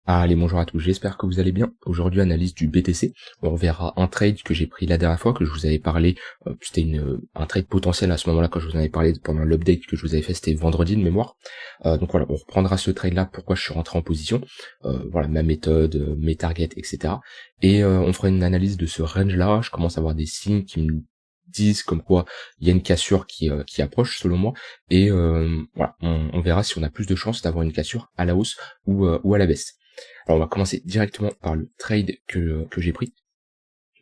Allez, bonjour à tous, j'espère que vous allez bien. Aujourd'hui, analyse du BTC. On verra un trade que j'ai pris la dernière fois, que je vous avais parlé. C'était un trade potentiel à ce moment-là, quand je vous en avais parlé pendant l'update que je vous avais fait, c'était vendredi de mémoire. Donc voilà, on reprendra ce trade-là, pourquoi je suis rentré en position. Voilà, ma méthode, mes targets, etc. Et on fera une analyse de ce range-là. Je commence à avoir des signes qui me disent comme quoi il y a une cassure qui approche selon moi. Et voilà, on verra si on a plus de chances d'avoir une cassure à la hausse ou à la baisse. Alors on va commencer directement par le trade que j'ai pris.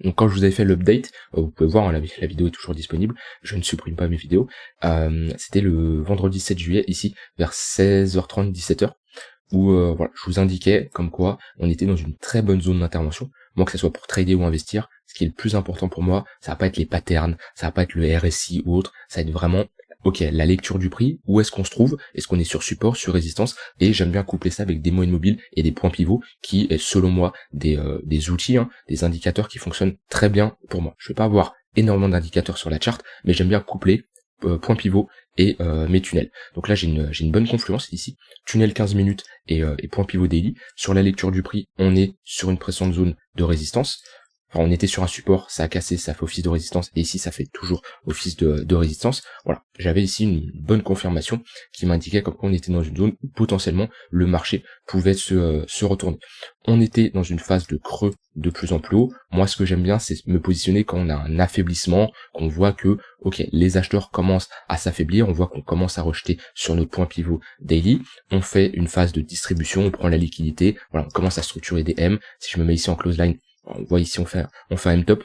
Donc quand je vous avais fait l'update, vous pouvez voir, hein, la vidéo est toujours disponible, je ne supprime pas mes vidéos. C'était le vendredi 7 juillet, ici, vers 16h30, 17h, où voilà, je vous indiquais comme quoi on était dans une très bonne zone d'intervention. Moi, que ce soit pour trader ou investir, ce qui est le plus important pour moi, ça va pas être les patterns, ça va pas être le RSI ou autre, ça va être vraiment ok, la lecture du prix, où est-ce qu'on se trouve, est-ce qu'on est sur support, sur résistance, et j'aime bien coupler ça avec des moyennes mobiles et des points pivots, qui est selon moi des outils, hein, des indicateurs qui fonctionnent très bien pour moi. Je vais pas avoir énormément d'indicateurs sur la charte, mais j'aime bien coupler points pivots et mes tunnels. Donc là j'ai une bonne confluence ici, tunnel 15 minutes et point pivot daily. Sur la lecture du prix, on est sur une précédente zone de résistance. Enfin, on était sur un support, ça a cassé, ça fait office de résistance, et ici ça fait toujours office de résistance. Voilà, j'avais ici une bonne confirmation qui m'indiquait comme quoi on était dans une zone où potentiellement le marché pouvait se retourner. On était dans une phase de creux de plus en plus haut. Moi, ce que j'aime bien, c'est me positionner quand on a un affaiblissement, qu'on voit que, ok, les acheteurs commencent à s'affaiblir, on voit qu'on commence à rejeter sur notre point pivot daily, on fait une phase de distribution, on prend la liquidité, voilà, on commence à structurer des M. Si je me mets ici en close line, on voit ici on fait un M-top,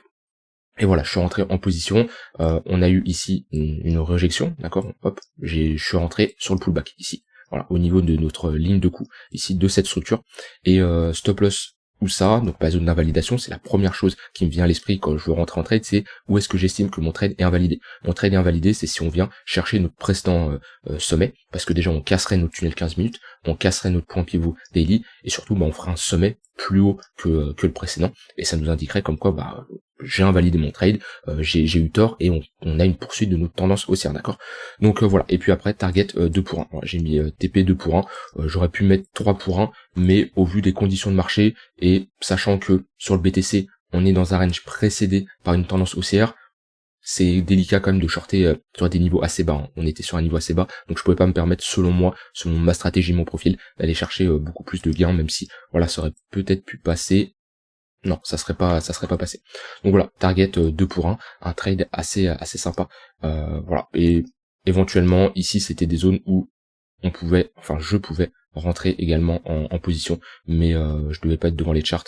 et voilà, je suis rentré en position, on a eu ici une rejection, d'accord, hop, je suis rentré sur le pullback, ici, voilà, au niveau de notre ligne de coup, ici, de cette structure, et stop loss, où ça, donc ma zone d'invalidation, c'est la première chose qui me vient à l'esprit quand je veux rentrer en trade, c'est où est-ce que j'estime que mon trade est invalidé. Mon trade est invalidé, c'est si on vient chercher notre précédent sommet, parce que déjà on casserait notre tunnel 15 minutes, on casserait notre point pivot daily, et surtout on ferait un sommet plus haut que le précédent, et ça nous indiquerait comme quoi j'ai invalidé mon trade, j'ai eu tort, et on a une poursuite de notre tendance haussière, d'accord. Donc voilà, et puis après target 2 pour 1, voilà, j'ai mis TP 2 pour 1, j'aurais pu mettre 3 pour 1, mais au vu des conditions de marché, et sachant que sur le BTC, on est dans un range précédé par une tendance haussière, c'est délicat quand même de shorter sur des niveaux assez bas, hein. On était sur un niveau assez bas, donc je pouvais pas me permettre, selon moi, selon ma stratégie, mon profil, d'aller chercher beaucoup plus de gains, même si, voilà, ça aurait peut-être pu passer. Non, ça serait pas passé. Donc voilà, target 2 pour 1 trade assez sympa. Voilà, et éventuellement, ici, c'était des zones où je pouvais rentrer également en position, mais je devais pas être devant les charts,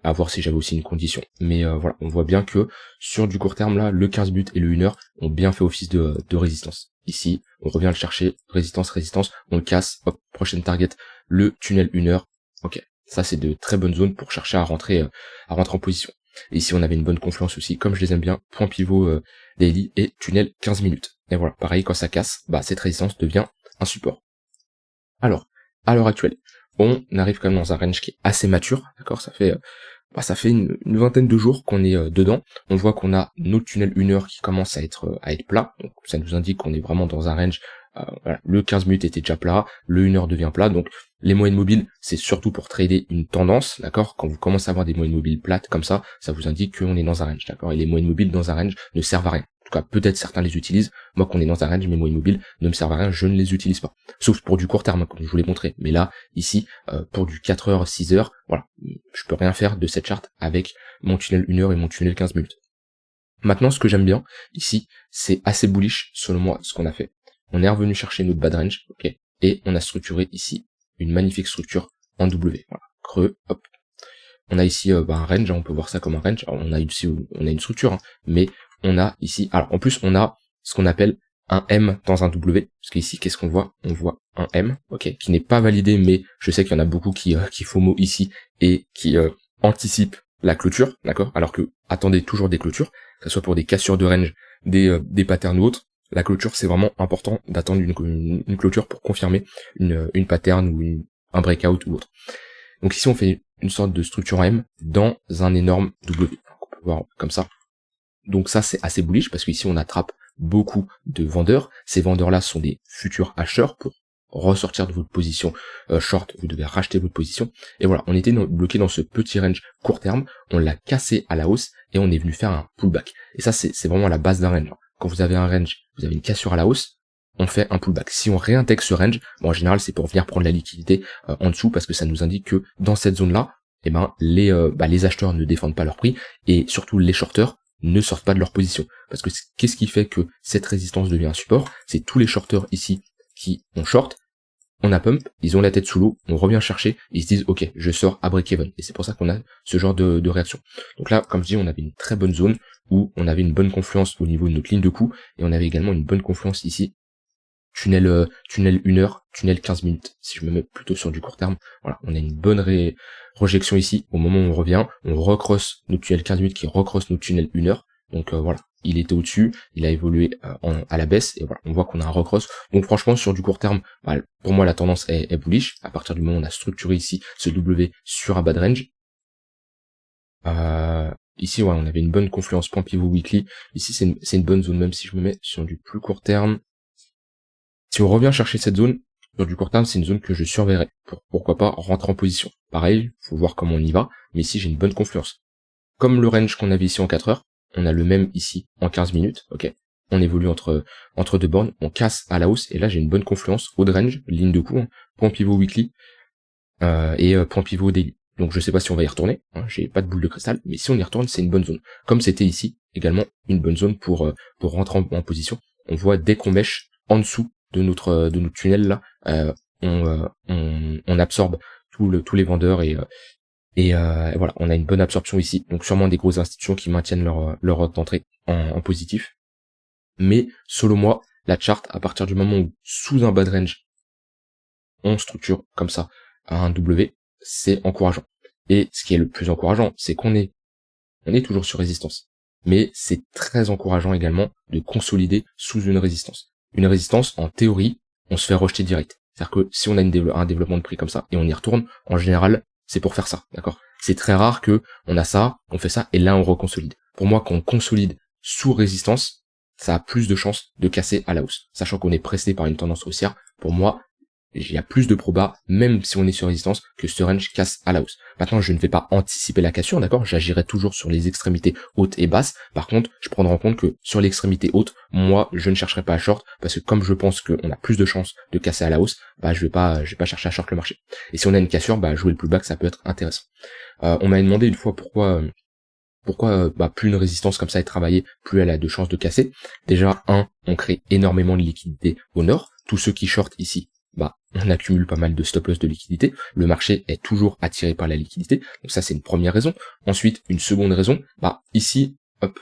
à voir si j'avais aussi une condition. Mais voilà, on voit bien que sur du court terme là, le 15 minutes et le 1 heure ont bien fait office de résistance. Ici, on revient le chercher, résistance, on le casse, hop, prochaine target, le tunnel 1 heure, ok. Ça c'est de très bonnes zones pour chercher à rentrer en position. Et ici on avait une bonne confluence aussi, comme je les aime bien, point pivot daily et tunnel 15 minutes. Et voilà, pareil, quand ça casse, cette résistance devient un support. Alors, à l'heure actuelle, on arrive quand même dans un range qui est assez mature, d'accord, ça fait une vingtaine de jours qu'on est dedans. On voit qu'on a notre tunnel 1 heure qui commence à être plat, donc ça nous indique qu'on est vraiment dans un range. Voilà, le 15 minutes était déjà plat, le 1 heure devient plat, donc les moyennes mobiles, c'est surtout pour trader une tendance, d'accord. Quand vous commencez à avoir des moyennes mobiles plates comme ça vous indique qu'on est dans un range, d'accord, et les moyennes mobiles dans un range ne servent à rien. En tout cas, peut-être certains les utilisent, moi qu'on est dans un range, mes moyennes mobiles ne me servent à rien, je ne les utilise pas. Sauf pour du court terme, comme je vous l'ai montré. Mais là, ici, pour du 4 heures, 6 heures, voilà, je peux rien faire de cette charte avec mon tunnel 1 heure et mon tunnel 15 minutes. Maintenant, ce que j'aime bien, ici, c'est assez bullish, selon moi, ce qu'on a fait. On est revenu chercher notre bad range, ok, et on a structuré ici une magnifique structure en W. Voilà, creux, hop. On a ici un range, on peut voir ça comme un range. Alors, on a une structure, hein, mais on a ici, alors en plus on a ce qu'on appelle un M dans un W, parce qu'ici qu'est-ce qu'on voit? On voit un M, ok, qui n'est pas validé, mais je sais qu'il y en a beaucoup qui FOMO ici et qui anticipent la clôture, d'accord? Alors que attendez toujours des clôtures, que ce soit pour des cassures de range, des patterns ou autres. La clôture, c'est vraiment important d'attendre une clôture pour confirmer une pattern ou un breakout ou autre. Donc ici on fait une sorte de structure M dans un énorme W. On peut voir comme ça. Donc ça c'est assez bullish parce qu'ici on attrape beaucoup de vendeurs. Ces vendeurs-là sont des futurs acheteurs pour ressortir de votre position short, vous devez racheter votre position. Et voilà, on était bloqué dans ce petit range court terme, on l'a cassé à la hausse et on est venu faire un pullback. Et ça, c'est vraiment la base d'un range. Quand vous avez un range, vous avez une cassure à la hausse, on fait un pullback. Si on réintègre ce range, bon, en général, c'est pour venir prendre la liquidité en dessous, parce que ça nous indique que dans cette zone-là, eh ben, les acheteurs ne défendent pas leur prix, et surtout les shorteurs ne sortent pas de leur position. Parce que qu'est-ce qui fait que cette résistance devient un support? C'est tous les shorteurs ici qui ont short, on a pump, ils ont la tête sous l'eau, on revient chercher, ils se disent ok, je sors à break-even. Et c'est pour ça qu'on a ce genre de réaction. Donc là, comme je dis, on avait une très bonne zone où on avait une bonne confluence au niveau de notre ligne de coup, et on avait également une bonne confluence ici. Tunnel 1 heure, tunnel 15 minutes, si je me mets plutôt sur du court terme. Voilà, on a une bonne rejection ici, au moment où on revient, on recrosse notre tunnel 15 minutes qui recrosse notre tunnel 1 heure, donc voilà, il était au-dessus, il a évolué à la baisse, et voilà, on voit qu'on a un recross. Donc franchement, sur du court terme, bah, pour moi la tendance est bullish, à partir du moment où on a structuré ici ce W sur un bas de range. Ici, ouais, on avait une bonne confluence point pivot weekly, ici c'est une bonne zone, même si je me mets sur du plus court terme. Si on revient chercher cette zone, sur du court terme, c'est une zone que je surveillerai. Pourquoi pas rentrer en position. Pareil, faut voir comment on y va, mais ici j'ai une bonne confluence. Comme le range qu'on avait ici en 4 heures, on a le même ici en 15 minutes, ok. On évolue entre deux bornes, on casse à la hausse, et là j'ai une bonne confluence, haut de range, ligne de coup, hein, point pivot weekly, et point pivot daily. Donc je sais pas si on va y retourner, hein, j'ai pas de boule de cristal, mais si on y retourne, c'est une bonne zone. Comme c'était ici, également une bonne zone pour rentrer en position. On voit dès qu'on mèche en dessous de notre tunnel là, on absorbe tous les vendeurs et voilà, on a une bonne absorption ici. Donc sûrement des grosses institutions qui maintiennent leur ordre d'entrée en positif. Mais selon moi, la chart, à partir du moment où sous un bas de range, on structure comme ça à un W, c'est encourageant. Et ce qui est le plus encourageant, c'est qu'on est toujours sur résistance. Mais c'est très encourageant également de consolider sous une résistance. Une résistance, en théorie, on se fait rejeter direct. C'est-à-dire que si on a un développement de prix comme ça et on y retourne, en général, c'est pour faire ça, d'accord? C'est très rare que on a ça, on fait ça et là on reconsolide. Pour moi, quand on consolide sous résistance, ça a plus de chances de casser à la hausse. Sachant qu'on est pressé par une tendance haussière, pour moi, il y a plus de proba, même si on est sur résistance, que ce range casse à la hausse. Maintenant, je ne vais pas anticiper la cassure, d'accord? J'agirai toujours sur les extrémités hautes et basses. Par contre, je prendrai en compte que sur l'extrémité haute, moi, je ne chercherai pas à short, parce que comme je pense qu'on a plus de chances de casser à la hausse, bah, je vais pas chercher à short le marché. Et si on a une cassure, bah, jouer le pullback, ça peut être intéressant. On m'a demandé une fois pourquoi plus une résistance comme ça est travaillée, plus elle a de chances de casser. Déjà, on crée énormément de liquidité au nord. Tous ceux qui shortent ici, on accumule pas mal de stop loss de liquidité. Le marché est toujours attiré par la liquidité. Donc ça, c'est une première raison. Ensuite, une seconde raison, ici, hop,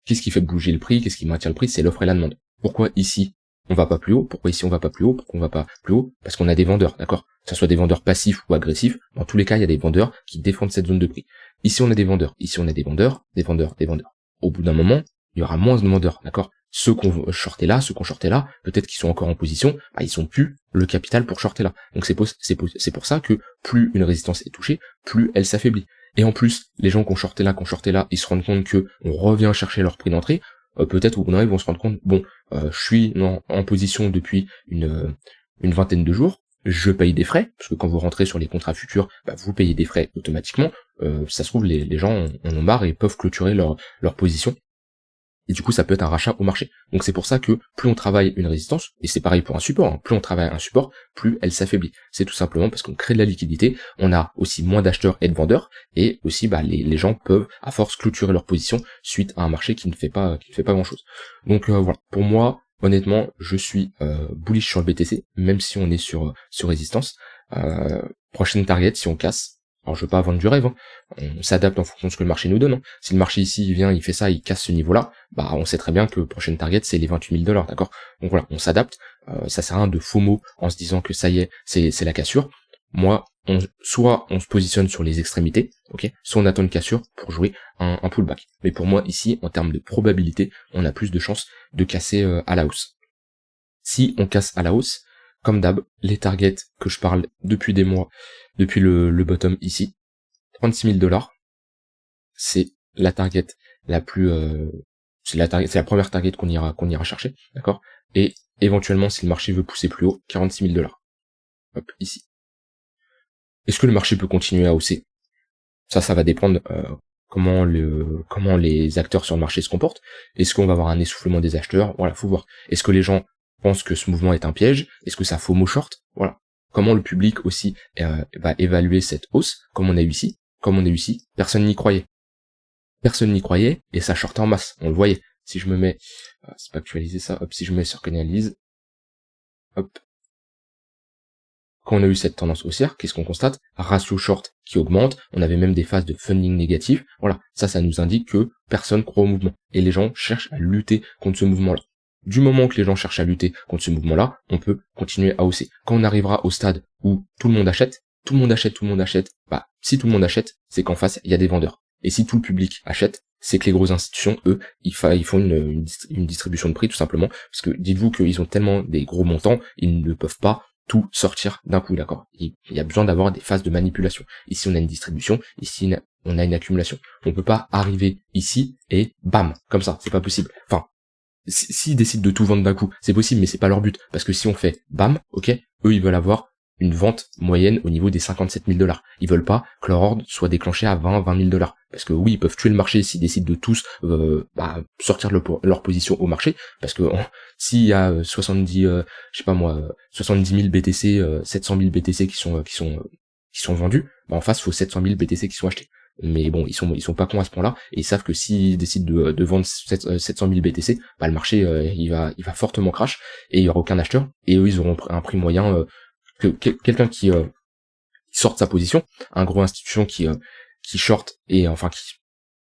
qu'est-ce qui fait bouger le prix? Qu'est-ce qui maintient le prix? C'est l'offre et la demande. Pourquoi ici, on va pas plus haut? Pourquoi ici, on va pas plus haut? Pourquoi on va pas plus haut? Parce qu'on a des vendeurs, d'accord? Que ce soit des vendeurs passifs ou agressifs, dans tous les cas, il y a des vendeurs qui défendent cette zone de prix. Ici, on a des vendeurs. Ici, on a des vendeurs, des vendeurs, des vendeurs. Au bout d'un moment, il y aura moins de vendeurs, d'accord? Ceux qu'on shortait là, peut-être qu'ils sont encore en position, ils ont plus le capital pour shorter là. Donc c'est pour ça que plus une résistance est touchée, plus elle s'affaiblit. Et en plus, les gens qu'on shortait là, ils se rendent compte que on revient chercher leur prix d'entrée, peut-être au bout d'un moment, ils vont se rendre compte, je suis en position depuis une vingtaine de jours, je paye des frais, parce que quand vous rentrez sur les contrats futurs, vous payez des frais automatiquement, ça se trouve, les gens en ont marre et peuvent clôturer leur position. Et du coup, ça peut être un rachat au marché. Donc c'est pour ça que plus on travaille une résistance, et c'est pareil pour un support, plus on travaille un support, plus elle s'affaiblit. C'est tout simplement parce qu'on crée de la liquidité, on a aussi moins d'acheteurs et de vendeurs, et aussi les gens peuvent à force clôturer leur position suite à un marché qui ne fait pas grand chose. Donc voilà, pour moi, honnêtement, je suis bullish sur le BTC, même si on est sur résistance. Prochaine target, si on casse. Alors je veux pas vendre du rêve, on s'adapte en fonction de ce que le marché nous donne. Si le marché ici il vient, il fait ça, il casse ce niveau-là, on sait très bien que prochaine target c'est les 28 000 $, d'accord? Donc voilà, on s'adapte, ça sert à rien de FOMO en se disant que ça y est, c'est la cassure. Moi, soit on se positionne sur les extrémités, ok, soit on attend une cassure pour jouer un pullback. Mais pour moi ici, en termes de probabilité, on a plus de chances de casser à la hausse. Si on casse à la hausse, comme d'hab, les targets que je parle depuis des mois, depuis le bottom ici, 36 000 $, c'est la target la plus, c'est la première target qu'on ira chercher, d'accord? Et éventuellement, si le marché veut pousser plus haut, 46 000 $. Hop, ici. Est-ce que le marché peut continuer à hausser? Ça va dépendre comment les acteurs sur le marché se comportent. Est-ce qu'on va avoir un essoufflement des acheteurs? Voilà, faut voir. Est-ce que les gens pensent que ce mouvement est un piège? Est-ce que ça FOMO short? Voilà. Comment le public aussi va évaluer cette hausse, comme on a eu ici? Comme on a eu ici, personne n'y croyait. Personne n'y croyait, et ça shortait en masse, on le voyait. Si je me mets, c'est pas actualiser ça, hop, si je me mets sur Canalys, hop, quand on a eu cette tendance haussière, qu'est-ce qu'on constate? Ratio short qui augmente, on avait même des phases de funding négatif, voilà, ça nous indique que personne croit au mouvement, et les gens cherchent à lutter contre ce mouvement-là. Du moment que les gens cherchent à lutter contre ce mouvement-là, on peut continuer à hausser. Quand on arrivera au stade où tout le monde achète, bah, si tout le monde achète, c'est qu'en face, il y a des vendeurs. Et si tout le public achète, c'est que les grosses institutions, eux, ils font une distribution de prix, tout simplement, parce que dites-vous qu'ils ont tellement des gros montants, ils ne peuvent pas tout sortir d'un coup, d'accord? Il y a besoin d'avoir des phases de manipulation. Ici, on a une distribution, ici, on a une accumulation. On peut pas arriver ici et bam, comme ça, c'est pas possible. Enfin, s'ils décident de tout vendre d'un coup, c'est possible, mais c'est pas leur but. Parce que si on fait bam, ok, eux, ils veulent avoir une vente moyenne au niveau des 57 000 $. Ils veulent pas que leur ordre soit déclenché à 20 000 $. Parce que oui, ils peuvent tuer le marché s'ils décident de tous sortir de leur position au marché. Parce que s'il y a 70 000 BTC, 700 000 BTC qui sont vendus, bah en face, il faut 700 000 BTC qui sont achetés. Mais bon, ils sont pas cons à ce point-là, et ils savent que s'ils décident de vendre 700 000 BTC, bah le marché il va fortement crash, et il y aura aucun acheteur, et eux ils auront un prix moyen que quelqu'un qui sort de sa position, un gros institution qui short, et enfin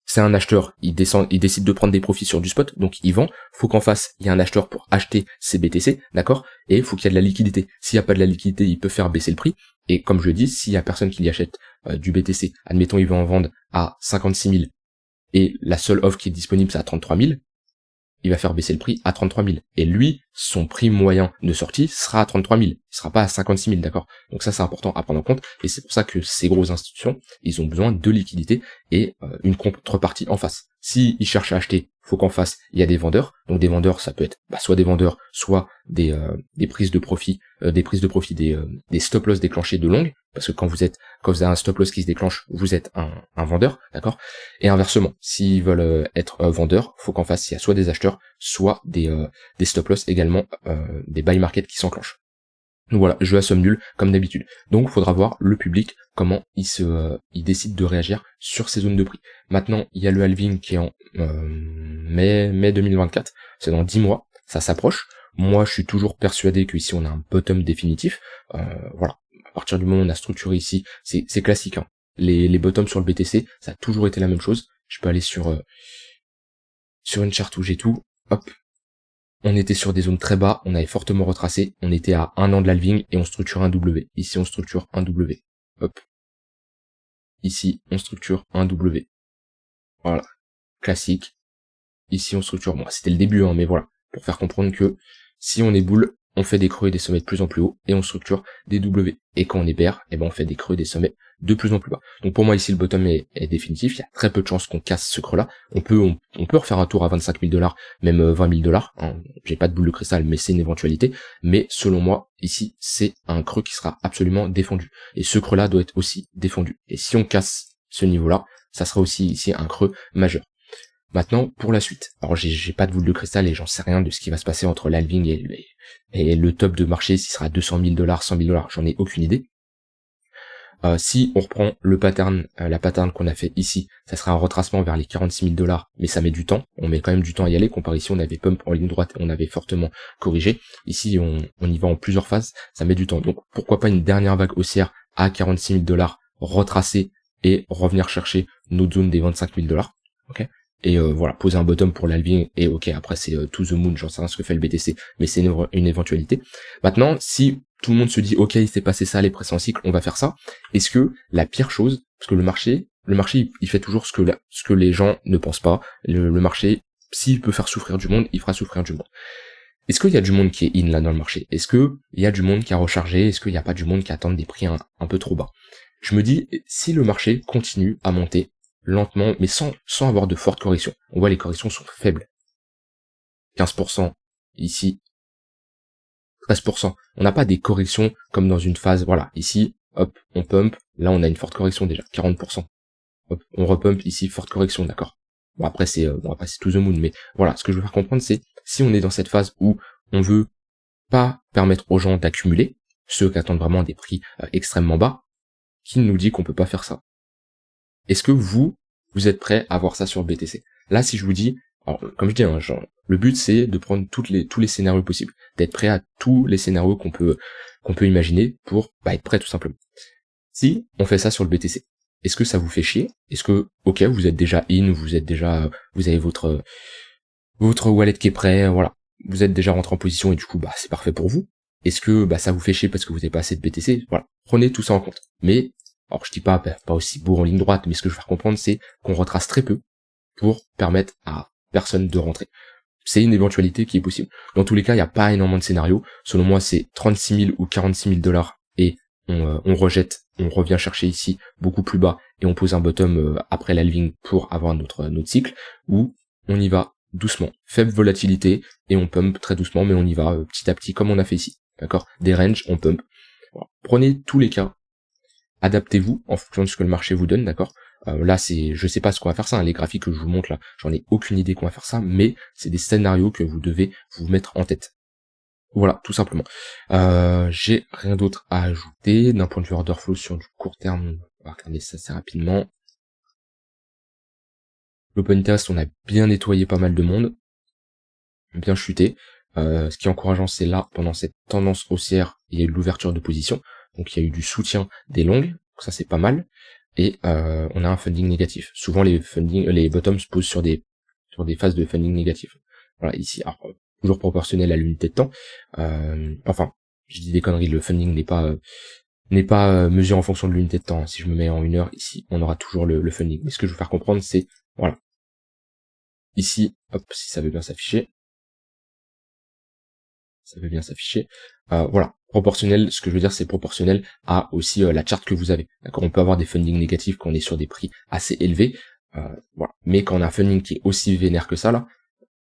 c'est un acheteur, il décide de prendre des profits sur du spot, donc il vend, faut qu'en face, il y ait un acheteur pour acheter ses BTC, d'accord? Et il faut qu'il y ait de la liquidité. S'il n'y a pas de la liquidité, il peut faire baisser le prix, et comme je le dis, s'il y a personne qui y achète du BTC, admettons il veut en vendre à 56 000, et la seule offre qui est disponible c'est à 33 000, il va faire baisser le prix à 33 000. Et lui, son prix moyen de sortie sera à 33 000. Il sera pas à 56 000, d'accord? Donc ça, c'est important à prendre en compte. Et c'est pour ça que ces grosses institutions, ils ont besoin de liquidité et une contrepartie en face. Si ils cherchent à acheter, faut qu'en face, il y a des vendeurs. Donc des vendeurs, ça peut être soit des vendeurs, soit des prises de profit, des stop loss déclenchés de longue. Parce que quand vous avez un stop loss qui se déclenche, vous êtes un vendeur, d'accord? Et inversement, s'ils veulent être vendeurs, faut qu'en face, il y a soit des acheteurs, soit des stop loss également, des buy market qui s'enclenchent. Donc voilà, jeu à somme nulle, comme d'habitude. Donc il faudra voir le public, comment il décide de réagir sur ces zones de prix. Maintenant, il y a le halving qui est en mai 2024, c'est dans 10 mois, ça s'approche. Moi, je suis toujours persuadé que ici on a un bottom définitif. Voilà, à partir du moment où on a structuré ici, c'est classique, hein. Les bottoms sur le BTC, ça a toujours été la même chose. Je peux aller sur une charte où j'ai tout, hop. On était sur des zones très bas, on avait fortement retracé, on était à 1 an de l'halving et on structure un W. Ici on structure un W. Hop. Ici on structure un W. Voilà. Classique. Ici on structure, bon c'était le début, hein, mais voilà. Pour faire comprendre que si on est boule, on fait des creux et des sommets de plus en plus haut et on structure des W. Et quand on est bear, eh ben on fait des creux et des sommets de plus en plus bas. Donc pour moi ici le bottom est définitif, il y a très peu de chances qu'on casse ce creux là. On peut refaire un tour à 25 000 $, même 20 000 $, hein. J'ai pas de boule de cristal mais c'est une éventualité, mais selon moi ici c'est un creux qui sera absolument défendu. Et ce creux là doit être aussi défendu. Et si on casse ce niveau là, ça sera aussi ici un creux majeur. Maintenant, pour la suite. Alors, j'ai pas de boule de cristal et j'en sais rien de ce qui va se passer entre l'halving et le top de marché, s'il sera 200 000 $, 100 000 $, j'en ai aucune idée. Si on reprend le pattern, la pattern qu'on a fait ici, ça sera un retracement vers les 46 000 $, mais ça met du temps. On met quand même du temps à y aller. Comparé ici, on avait pump en ligne droite et on avait fortement corrigé. Ici, on y va en plusieurs phases. Ça met du temps. Donc, pourquoi pas une dernière vague haussière à 46 000 $, retracer et revenir chercher notre zone des 25 000 $. Ok. Et voilà, poser un bottom pour l'halving, et ok, après c'est to the moon, j'en sais rien ce que fait le BTC, mais c'est une éventualité. Maintenant, si tout le monde se dit, ok, il s'est passé ça, les précédents cycles, on va faire ça, est-ce que la pire chose, parce que le marché, il fait toujours ce que les gens ne pensent pas, le marché, s'il peut faire souffrir du monde, il fera souffrir du monde. Est-ce qu'il y a du monde qui est in là dans le marché? Est-ce qu'il y a du monde qui a rechargé? Est-ce qu'il n'y a pas du monde qui attend des prix un peu trop bas? Je me dis, si le marché continue à monter, lentement, mais sans avoir de fortes corrections. On voit les corrections sont faibles. 15% ici, 13%. On n'a pas des corrections comme dans une phase, voilà, ici, hop, on pump, là on a une forte correction déjà, 40%. Hop, on repump ici, forte correction, d'accord. Bon après c'est to the moon, mais voilà, ce que je veux faire comprendre c'est, si on est dans cette phase où on veut pas permettre aux gens d'accumuler, ceux qui attendent vraiment des prix extrêmement bas, qui nous dit qu'on peut pas faire ça? Est-ce que vous êtes prêt à voir ça sur le BTC? Là, si je vous dis, alors, comme je dis, hein, le but c'est de prendre tous les scénarios possibles, d'être prêt à tous les scénarios qu'on peut imaginer pour être prêt tout simplement. Si on fait ça sur le BTC, est-ce que ça vous fait chier? Est-ce que, ok, vous êtes déjà in, vous avez votre wallet qui est prêt, voilà, vous êtes déjà rentré en position et du coup, c'est parfait pour vous. Est-ce que ça vous fait chier parce que vous n'avez pas assez de BTC? Voilà, prenez tout ça en compte. Mais alors je dis pas aussi beau en ligne droite, mais ce que je veux faire comprendre, c'est qu'on retrace très peu pour permettre à personne de rentrer. C'est une éventualité qui est possible. Dans tous les cas, il n'y a pas énormément de scénarios. Selon moi, c'est 36 000 ou 46 000 $ et on rejette, on revient chercher ici beaucoup plus bas et on pose un bottom après l'halving pour avoir notre cycle, où on y va doucement, faible volatilité et on pump très doucement, mais on y va petit à petit comme on a fait ici. D'accord? Des ranges, on pump. Voilà. Prenez tous les cas. Adaptez-vous en fonction de ce que le marché vous donne, d'accord? Là, je sais pas ce qu'on va faire ça, hein, les graphiques que je vous montre là, j'en ai aucune idée qu'on va faire ça, mais c'est des scénarios que vous devez vous mettre en tête. Voilà, tout simplement. J'ai rien d'autre à ajouter d'un point de vue order flow sur du court terme. On va regarder ça assez rapidement. L'open interest, on a bien nettoyé pas mal de monde, bien chuté. Ce qui est encourageant, c'est là, pendant cette tendance haussière, il y a eu l'ouverture de position, donc il y a eu du soutien des longues, donc ça c'est pas mal, et on a un funding négatif. Souvent les bottoms se posent sur des phases de funding négatif. Voilà, ici, alors, toujours proportionnel à l'unité de temps. Enfin, je dis des conneries, le funding n'est pas mesuré en fonction de l'unité de temps. Si je me mets en 1 heure, ici, on aura toujours le funding. Mais ce que je veux faire comprendre, c'est, voilà, ici, hop, si ça veut bien s'afficher, voilà, proportionnel, ce que je veux dire c'est proportionnel à aussi la charte que vous avez, d'accord. On peut avoir des funding négatifs quand on est sur des prix assez élevés, voilà, mais quand on a un funding qui est aussi vénère que ça là,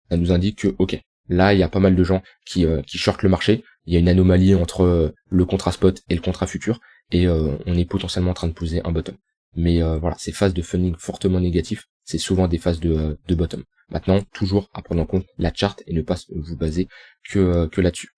ça nous indique que ok, là il y a pas mal de gens qui shortent le marché, il y a une anomalie entre le contrat spot et le contrat futur, et on est potentiellement en train de poser un bottom. Mais voilà, ces phases de funding fortement négatifs, c'est souvent des phases de bottom. Maintenant, toujours à prendre en compte la charte et ne pas vous baser que là-dessus.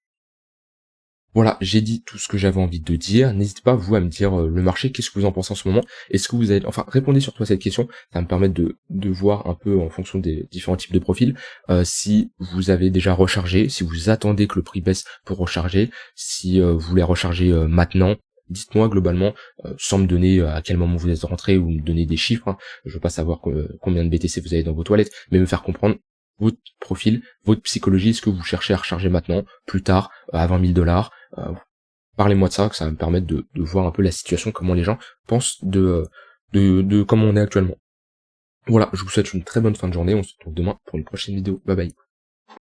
Voilà, j'ai dit tout ce que j'avais envie de dire. N'hésitez pas, vous, à me dire le marché, qu'est-ce que vous en pensez en ce moment? Est-ce que vous avez... Enfin, répondez surtout à cette question, ça va me permettre de voir un peu en fonction des différents types de profils, si vous avez déjà rechargé, si vous attendez que le prix baisse pour recharger, si vous voulez recharger maintenant. Dites-moi globalement, sans me donner à quel moment vous êtes rentré ou me donner des chiffres, hein. Je veux pas savoir combien de BTC vous avez dans vos toilettes, mais me faire comprendre votre profil, votre psychologie, est-ce que vous cherchez à recharger maintenant, plus tard, à 20 000 $, parlez-moi de ça, que ça va me permettre de voir un peu la situation, comment les gens pensent de comment on est actuellement. Voilà, je vous souhaite une très bonne fin de journée, on se retrouve demain pour une prochaine vidéo, bye bye.